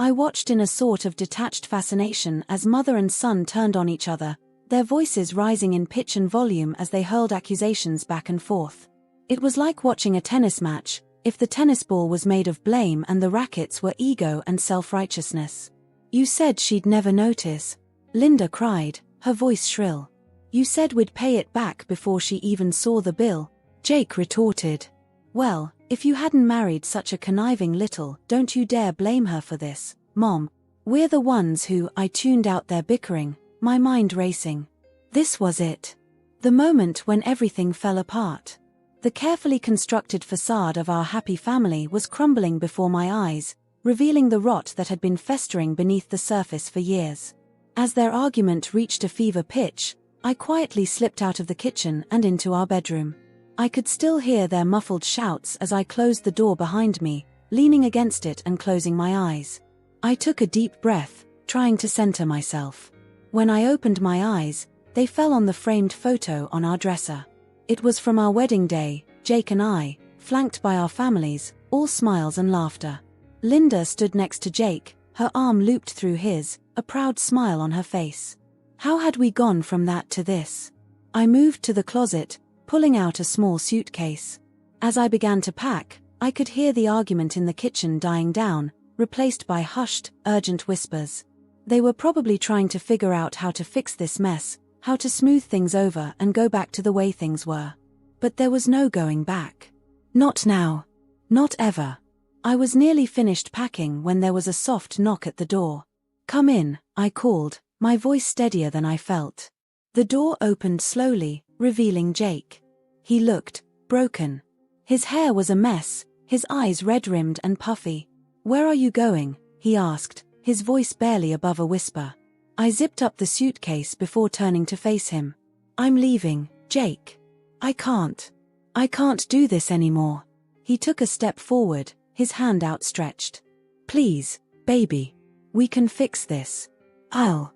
I watched in a sort of detached fascination as mother and son turned on each other, their voices rising in pitch and volume as they hurled accusations back and forth. It was like watching a tennis match, if the tennis ball was made of blame and the rackets were ego and self-righteousness. "You said she'd never notice," Linda cried, her voice shrill. "You said we'd pay it back before she even saw the bill," Jake retorted. "Well, if you hadn't married such a conniving little, don't you dare blame her for this, Mom. We're the ones who." I tuned out their bickering, my mind racing. This was it. The moment when everything fell apart. The carefully constructed facade of our happy family was crumbling before my eyes, revealing the rot that had been festering beneath the surface for years. As their argument reached a fever pitch, I quietly slipped out of the kitchen and into our bedroom. I could still hear their muffled shouts as I closed the door behind me, leaning against it and closing my eyes. I took a deep breath, trying to center myself. When I opened my eyes, they fell on the framed photo on our dresser. It was from our wedding day, Jake and I, flanked by our families, all smiles and laughter. Linda stood next to Jake, her arm looped through his, a proud smile on her face. How had we gone from that to this? I moved to the closet, pulling out a small suitcase. As I began to pack, I could hear the argument in the kitchen dying down, replaced by hushed, urgent whispers. They were probably trying to figure out how to fix this mess, how to smooth things over and go back to the way things were. But there was no going back. Not now. Not ever. I was nearly finished packing when there was a soft knock at the door. "Come in," I called, my voice steadier than I felt. The door opened slowly, revealing Jake. He looked broken. His hair was a mess, his eyes red-rimmed and puffy. "Where are you going?" he asked, his voice barely above a whisper. I zipped up the suitcase before turning to face him. "I'm leaving, Jake. I can't do this anymore." He took a step forward, his hand outstretched. "Please, baby. We can fix this. I'll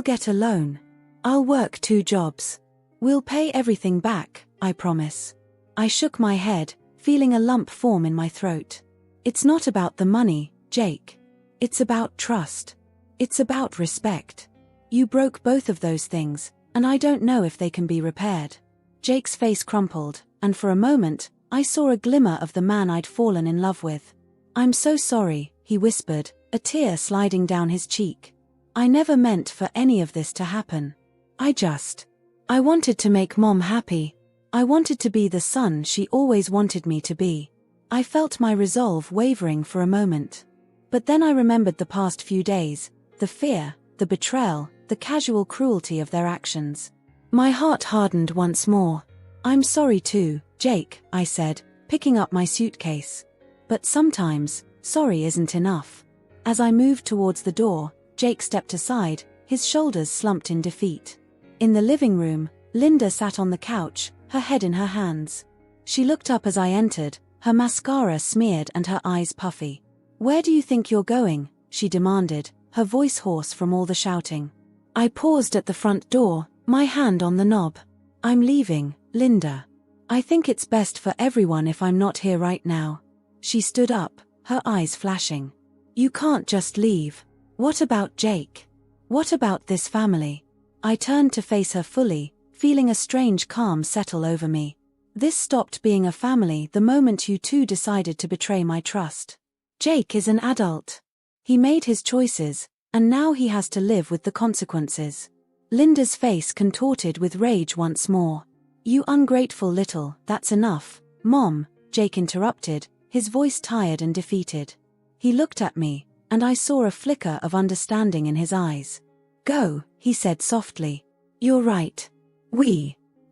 get a loan. I'll work 2 jobs. We'll pay everything back, I promise." I shook my head, feeling a lump form in my throat. "It's not about the money, Jake. It's about trust. It's about respect. You broke both of those things, and I don't know if they can be repaired." Jake's face crumpled, and for a moment, I saw a glimmer of the man I'd fallen in love with. "I'm so sorry," he whispered, a tear sliding down his cheek. "I never meant for any of this to happen. I wanted to make Mom happy. I wanted to be the son she always wanted me to be." I felt my resolve wavering for a moment. But then I remembered the past few days, the fear, the betrayal, the casual cruelty of their actions. My heart hardened once more. "I'm sorry too, Jake," I said, picking up my suitcase. "But sometimes, sorry isn't enough." As I moved towards the door, Jake stepped aside, his shoulders slumped in defeat. In the living room, Linda sat on the couch, her head in her hands. She looked up as I entered, her mascara smeared and her eyes puffy. "Where do you think you're going?" she demanded, her voice hoarse from all the shouting. I paused at the front door, my hand on the knob. "I'm leaving, Linda. I think it's best for everyone if I'm not here right now." She stood up, her eyes flashing. "You can't just leave. What about Jake? What about this family?" I turned to face her fully, feeling a strange calm settle over me. "This stopped being a family the moment you two decided to betray my trust. Jake is an adult. He made his choices, and now he has to live with the consequences." Linda's face contorted with rage once more. "You ungrateful little, that's enough, Mom," Jake interrupted, his voice tired and defeated. He looked at me, and I saw a flicker of understanding in his eyes. "Go," he said softly. "You're right.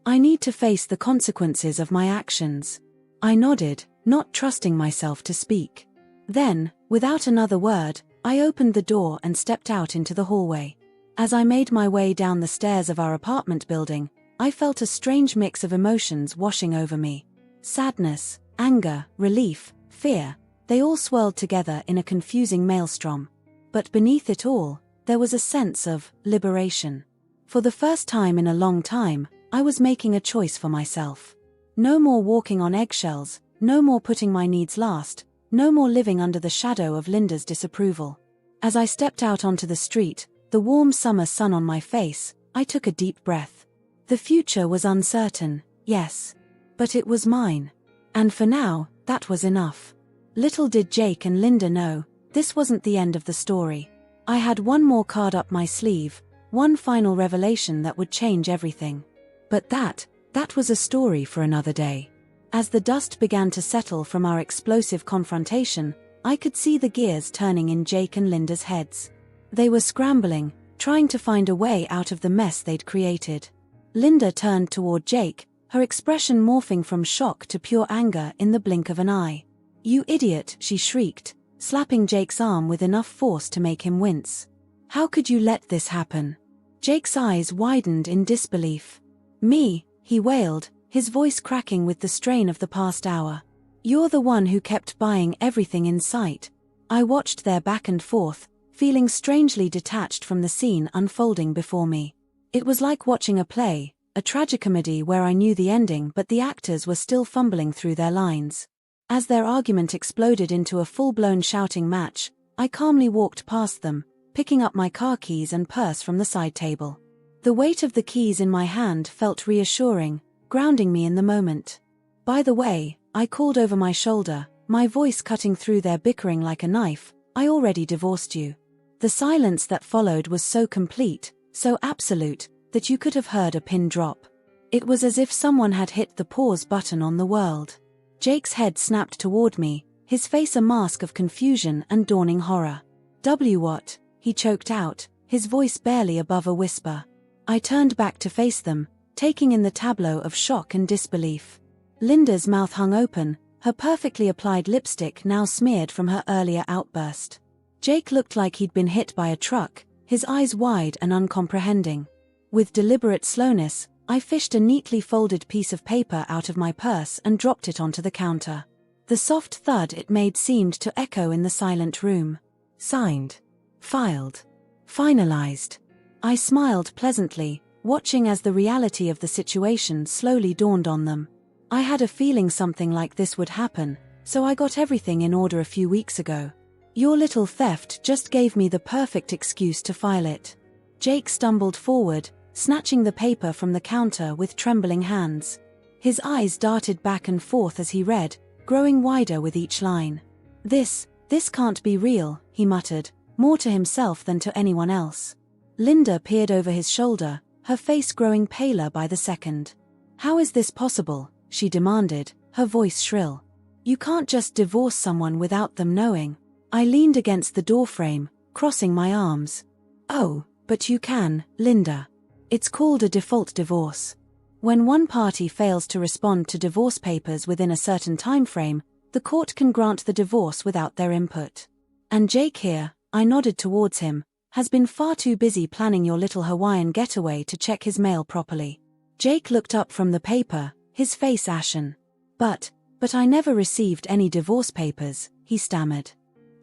I need to face the consequences of my actions." I nodded, not trusting myself to speak. Then, without another word, I opened the door and stepped out into the hallway. As I made my way down the stairs of our apartment building, I felt a strange mix of emotions washing over me. Sadness, anger, relief, fear, they all swirled together in a confusing maelstrom. But beneath it all, there was a sense of liberation. For the first time in a long time, I was making a choice for myself. No more walking on eggshells, no more putting my needs last, no more living under the shadow of Linda's disapproval. As I stepped out onto the street, the warm summer sun on my face, I took a deep breath. The future was uncertain, yes. But it was mine. And for now, that was enough. Little did Jake and Linda know, this wasn't the end of the story. I had one more card up my sleeve, one final revelation that would change everything. But that was a story for another day. As the dust began to settle from our explosive confrontation, I could see the gears turning in Jake and Linda's heads. They were scrambling, trying to find a way out of the mess they'd created. Linda turned toward Jake, her expression morphing from shock to pure anger in the blink of an eye. "You idiot," she shrieked, slapping Jake's arm with enough force to make him wince. "How could you let this happen?" Jake's eyes widened in disbelief. "Me," he wailed, his voice cracking with the strain of the past hour. "You're the one who kept buying everything in sight." I watched their back and forth, feeling strangely detached from the scene unfolding before me. It was like watching a play, a tragicomedy where I knew the ending but the actors were still fumbling through their lines. As their argument exploded into a full-blown shouting match, I calmly walked past them, picking up my car keys and purse from the side table. The weight of the keys in my hand felt reassuring, grounding me in the moment. "By the way," I called over my shoulder, my voice cutting through their bickering like a knife, "I already divorced you." The silence that followed was so complete, so absolute, that you could have heard a pin drop. It was as if someone had hit the pause button on the world. Jake's head snapped toward me, his face a mask of confusion and dawning horror. What?" he choked out, his voice barely above a whisper. I turned back to face them, taking in the tableau of shock and disbelief. Linda's mouth hung open, her perfectly applied lipstick now smeared from her earlier outburst. Jake looked like he'd been hit by a truck, his eyes wide and uncomprehending. With deliberate slowness, I fished a neatly folded piece of paper out of my purse and dropped it onto the counter. The soft thud it made seemed to echo in the silent room. "Signed. Filed. Finalized." I smiled pleasantly, watching as the reality of the situation slowly dawned on them. I had a feeling something like this would happen, so I got everything in order a few weeks ago. Your little theft just gave me the perfect excuse to file it. Jake stumbled forward, snatching the paper from the counter with trembling hands. His eyes darted back and forth as he read, growing wider with each line. This can't be real," he muttered, more to himself than to anyone else. Linda peered over his shoulder, her face growing paler by the second. "How is this possible?" she demanded, her voice shrill. "You can't just divorce someone without them knowing." I leaned against the doorframe, crossing my arms. "Oh, but you can, Linda. It's called a default divorce. When one party fails to respond to divorce papers within a certain time frame, the court can grant the divorce without their input. And Jake here," I nodded towards him, "has been far too busy planning your little Hawaiian getaway to check his mail properly." Jake looked up from the paper, his face ashen. But I never received any divorce papers," he stammered.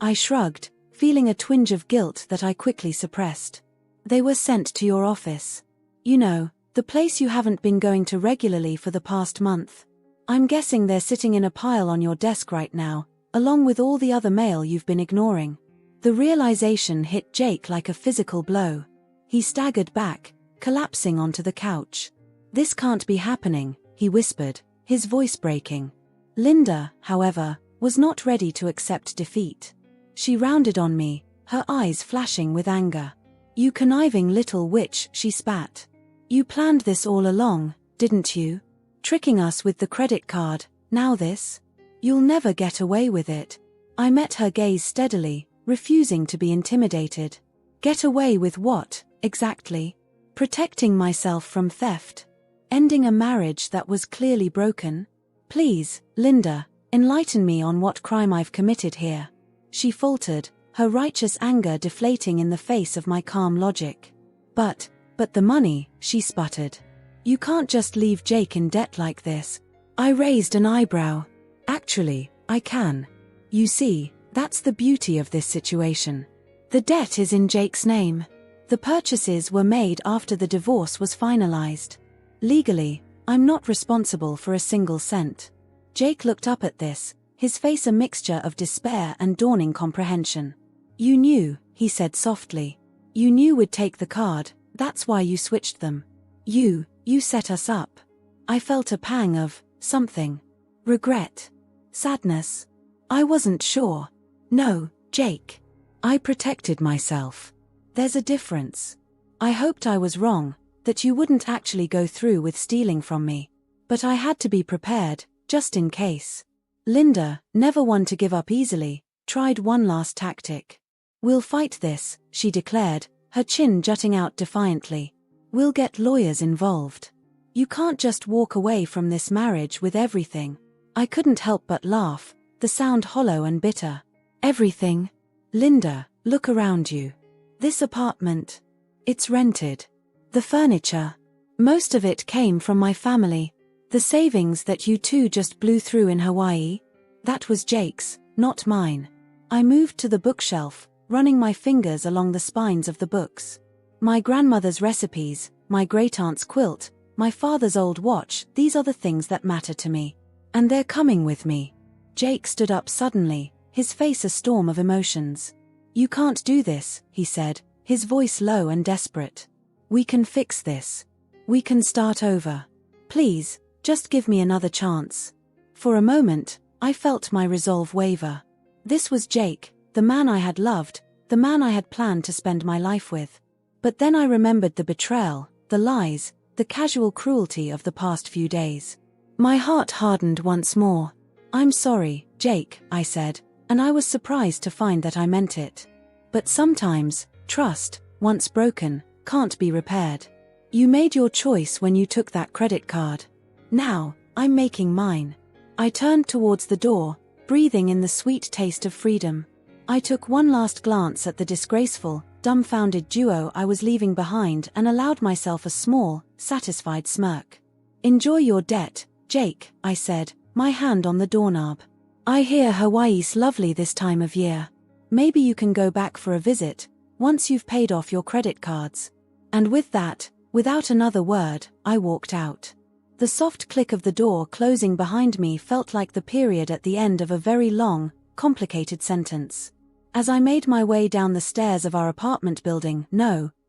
I shrugged, feeling a twinge of guilt that I quickly suppressed. "They were sent to your office. You know, the place you haven't been going to regularly for the past month. I'm guessing they're sitting in a pile on your desk right now, along with all the other mail you've been ignoring." The realization hit Jake like a physical blow. He staggered back, collapsing onto the couch. "This can't be happening," he whispered, his voice breaking. Linda, however, was not ready to accept defeat. She rounded on me, her eyes flashing with anger. "You conniving little witch," she spat. "You planned this all along, didn't you? Tricking us with the credit card, now this? You'll never get away with it." I met her gaze steadily, refusing to be intimidated. "Get away with what, exactly?" "Protecting myself from theft. Ending a marriage that was clearly broken. Please, Linda, enlighten me on what crime I've committed here." She faltered, her righteous anger deflating in the face of my calm logic. But the money," she sputtered. "You can't just leave Jake in debt like this." I raised an eyebrow. "Actually, I can. You see, that's the beauty of this situation. The debt is in Jake's name. The purchases were made after the divorce was finalized. Legally, I'm not responsible for a single cent." Jake looked up at this, his face a mixture of despair and dawning comprehension. "You knew," he said softly. "You knew we'd take the card, that's why you switched them. You set us up." I felt a pang of something. Regret. Sadness. I wasn't sure. "No, Jake. I protected myself. There's a difference. I hoped I was wrong, that you wouldn't actually go through with stealing from me. But I had to be prepared, just in case." Linda, never one to give up easily, tried one last tactic. "We'll fight this," she declared, her chin jutting out defiantly. "We'll get lawyers involved. You can't just walk away from this marriage with everything. I couldn't help but laugh, the sound hollow and bitter. Everything? Linda, look around you. This apartment. It's rented. The furniture. Most of it came from my family. The savings that you two just blew through in Hawaii. That was Jake's, not mine. I moved to the bookshelf, running my fingers along the spines of the books. My grandmother's recipes, my great-aunt's quilt, my father's old watch, these are the things that matter to me. And they're coming with me. Jake stood up suddenly, his face a storm of emotions. You can't do this, he said, his voice low and desperate. We can fix this. We can start over. Please, just give me another chance. For a moment, I felt my resolve waver. This was Jake, the man I had loved, the man I had planned to spend my life with. But then I remembered the betrayal, the lies, the casual cruelty of the past few days. My heart hardened once more. I'm sorry, Jake, I said, and I was surprised to find that I meant it. But sometimes, trust, once broken, can't be repaired. You made your choice when you took that credit card. Now, I'm making mine. I turned towards the door, breathing in the sweet taste of freedom. I took one last glance at the disgraceful, dumbfounded duo I was leaving behind and allowed myself a small, satisfied smirk. Enjoy your debt, Jake, I said, my hand on the doorknob. I hear Hawaii's lovely this time of year. Maybe you can go back for a visit, once you've paid off your credit cards. And with that, without another word, I walked out. The soft click of the door closing behind me felt like the period at the end of a very long, complicated sentence. As I made my way down the stairs of our apartment building,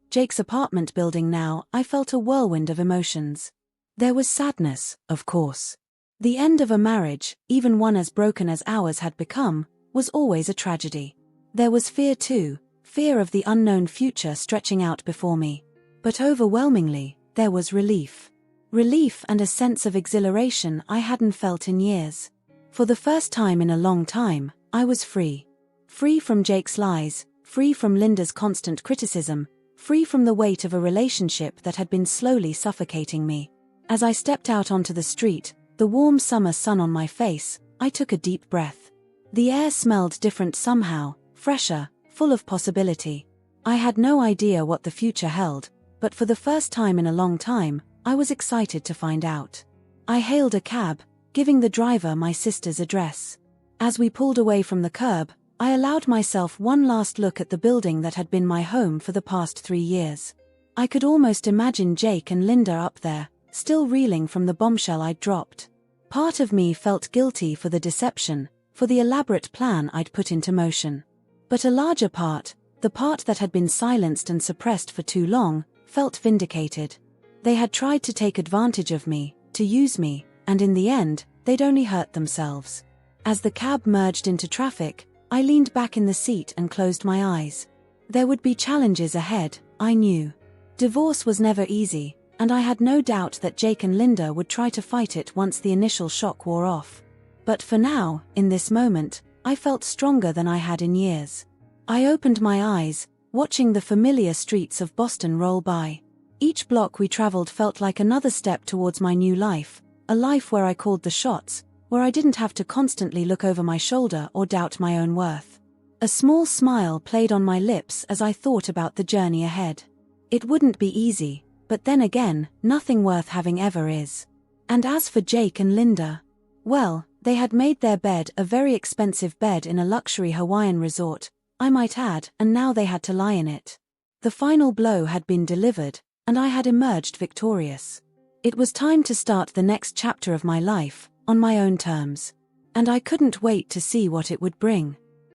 Jake's apartment building now, I felt a whirlwind of emotions. There was sadness, of course. The end of a marriage, even one as broken as ours had become, was always a tragedy. There was fear too, fear of the unknown future stretching out before me. But overwhelmingly, there was relief. Relief and a sense of exhilaration I hadn't felt in years. For the first time in a long time, I was free. Free from Jake's lies, free from Linda's constant criticism, free from the weight of a relationship that had been slowly suffocating me. As I stepped out onto the street, the warm summer sun on my face, I took a deep breath. The air smelled different somehow, fresher, full of possibility. I had no idea what the future held, but for the first time in a long time, I was excited to find out. I hailed a cab, giving the driver my sister's address. As we pulled away from the curb, I allowed myself one last look at the building that had been my home for the past 3 years. I could almost imagine Jake and Linda up there, still reeling from the bombshell I'd dropped. Part of me felt guilty for the deception, for the elaborate plan I'd put into motion. But a larger part, the part that had been silenced and suppressed for too long, felt vindicated. They had tried to take advantage of me, to use me, and in the end, they'd only hurt themselves. As the cab merged into traffic, I leaned back in the seat and closed my eyes. There would be challenges ahead, I knew. Divorce was never easy, and I had no doubt that Jake and Linda would try to fight it once the initial shock wore off. But for now, in this moment, I felt stronger than I had in years. I opened my eyes, watching the familiar streets of Boston roll by. Each block we traveled felt like another step towards my new life, a life where I called the shots, where I didn't have to constantly look over my shoulder or doubt my own worth. A small smile played on my lips as I thought about the journey ahead. It wouldn't be easy, but then again, nothing worth having ever is. And as for Jake and Linda, well, they had made their bed a very expensive bed in a luxury Hawaiian resort, I might add, and now they had to lie in it. The final blow had been delivered, and I had emerged victorious. It was time to start the next chapter of my life, on my own terms. And I couldn't wait to see what it would bring.